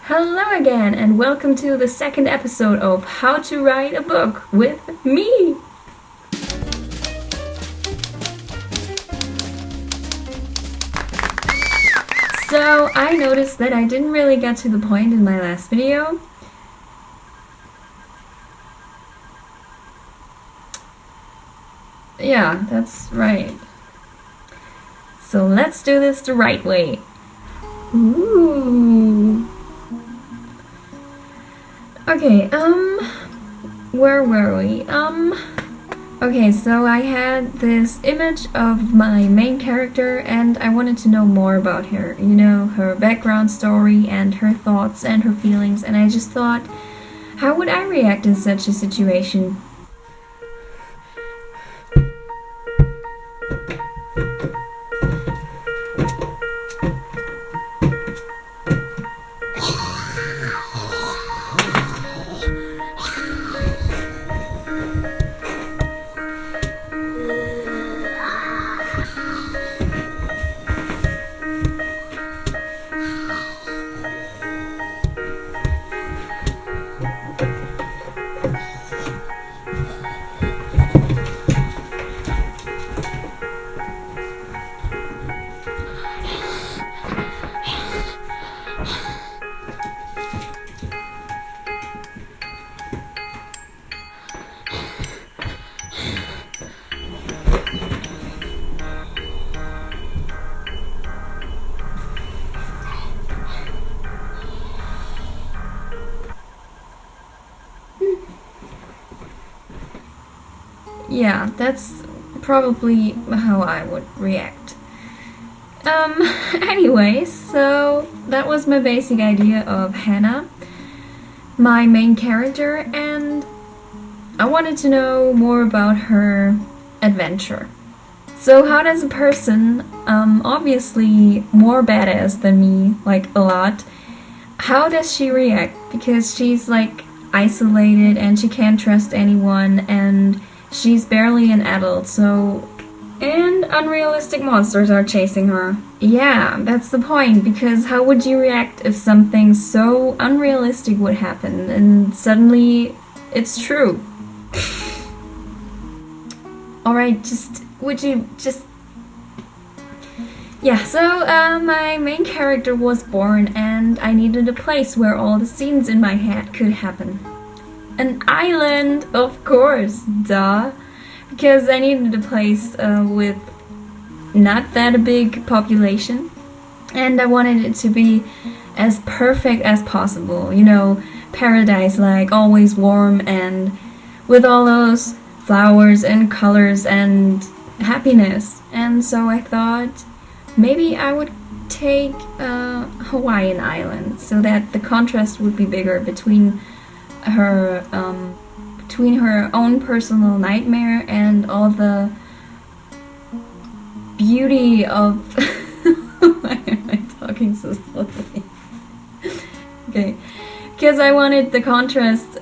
Hello again, and welcome to the second episode of How to Write a Book with me! So, I noticed that I didn't really get to the point in my last video. Yeah, that's right. So let's do this the right way. Ooh. Okay, where were we? Okay, so I had this image of my main character and I wanted to know more about her. You know, her background story and her thoughts and her feelings, and I just thought, how would I react in such a situation? Yeah, that's probably how I would react. Anyway, so that was my basic idea of Hannah, my main character, and I wanted to know more about her adventure. So how does a person, obviously more badass than me, like a lot, how does she react? Because she's like isolated and she can't trust anyone and she's barely an adult, and unrealistic monsters are chasing her. Yeah, that's the point, because how would you react if something so unrealistic would happen and suddenly it's true? Alright, Yeah, so my main character was born and I needed a place where all the scenes in my head could happen. An island, of course, duh. Because I needed a place with not that big population. And I wanted it to be as perfect as possible. You know, paradise-like, always warm and with all those flowers and colors and happiness. And so I thought maybe I would take a Hawaiian island so that the contrast would be bigger between her own personal nightmare and all the beauty of why am I talking so slowly? Okay, because I wanted the contrast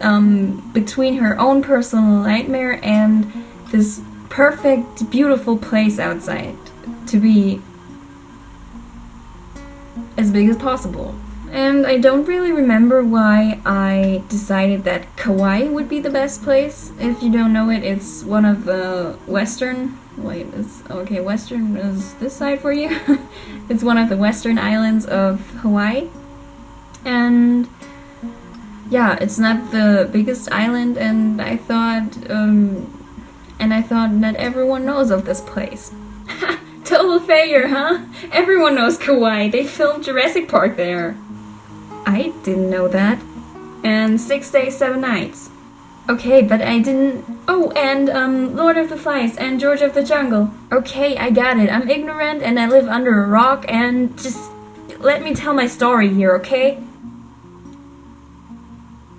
between her own personal nightmare and this perfect, beautiful place outside to be as big as possible. And I don't really remember why I decided that Kauai would be the best place. If you don't know it, it's one of the western... western is this side for you? It's one of the western islands of Hawaii. And yeah, it's not the biggest island, and I thought not everyone knows of this place. Total failure, huh? Everyone knows Kauai. They filmed Jurassic Park there. I didn't know that. And 6 days, 7 nights. Okay, but I didn't... Oh, and Lord of the Flies and George of the Jungle. Okay, I got it. I'm ignorant and I live under a rock, and just let me tell my story here, okay?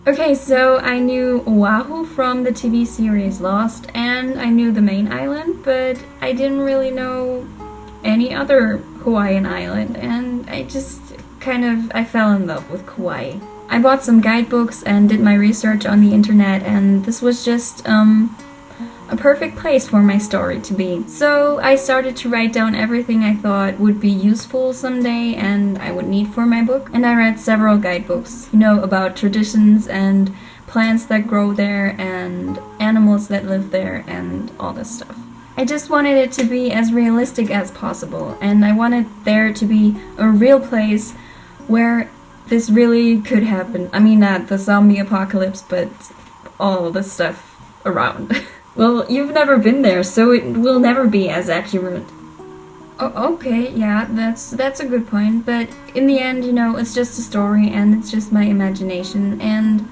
Okay, so I knew Oahu from the TV series Lost, and I knew the main island, but I didn't really know any other Hawaiian island, and I fell in love with Kauai. I bought some guidebooks and did my research on the internet, and this was just a a perfect place for my story to be. So I started to write down everything I thought would be useful someday and I would need for my book. And I read several guidebooks, you know, about traditions and plants that grow there and animals that live there and all this stuff. I just wanted it to be as realistic as possible, and I wanted there to be a real place where this really could happen. I mean, not the zombie apocalypse, but all the stuff around. Well, you've never been there, so it will never be as accurate. Oh, okay, yeah, that's a good point, but in the end, you know, it's just a story and it's just my imagination, and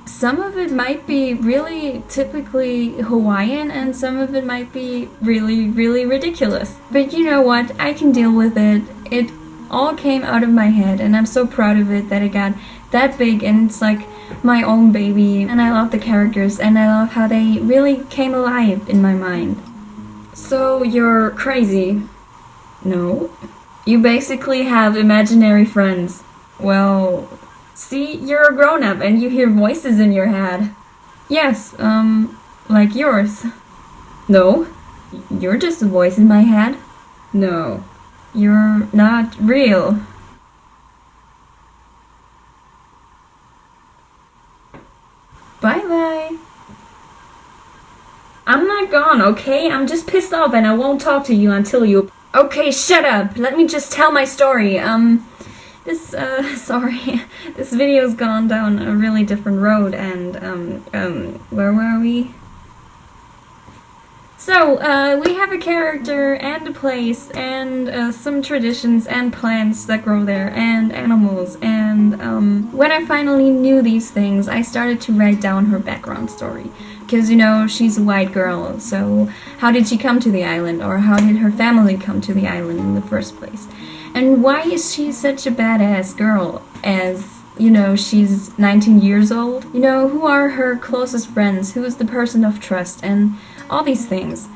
some of it might be really typically Hawaiian and some of it might be really, really ridiculous. But you know what? I can deal with it. It all came out of my head and I'm so proud of it that it got that big and it's like my own baby. And I love the characters and I love how they really came alive in my mind. So you're crazy? No. You basically have imaginary friends. Well, see, you're a grown-up and you hear voices in your head. Yes, like yours. No, you're just a voice in my head. No, you're not real. Bye-bye. I'm not gone, okay? I'm just pissed off and I won't talk to you until you... Okay, shut up! Let me just tell my story. Sorry, this video's gone down a really different road and, where were we? So, we have a character and a place and, some traditions and plants that grow there and animals and, when I finally knew these things, I started to write down her background story. Because, you know, she's a white girl, so how did she come to the island, or how did her family come to the island in the first place? And why is she such a badass girl, as, you know, she's 19 years old? You know, who are her closest friends, who is the person of trust, and all these things.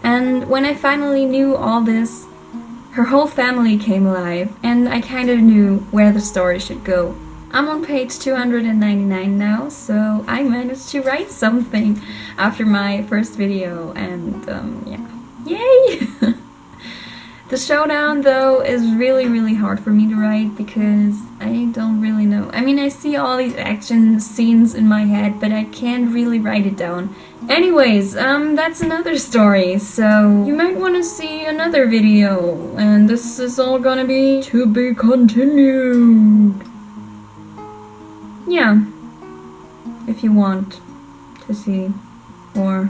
And when I finally knew all this, her whole family came alive, and I kind of knew where the story should go. I'm on page 299 now, so I managed to write something after my first video, and yeah. Yay! The showdown, though, is really, really hard for me to write because I don't really know. I mean, I see all these action scenes in my head, but I can't really write it down. Anyways, that's another story, so you might want to see another video, and this is all gonna be to be continued. Yeah, if you want to see more.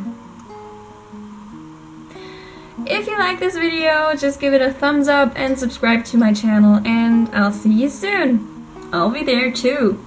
If you like this video, just give it a thumbs up and subscribe to my channel, and I'll see you soon. I'll be there too.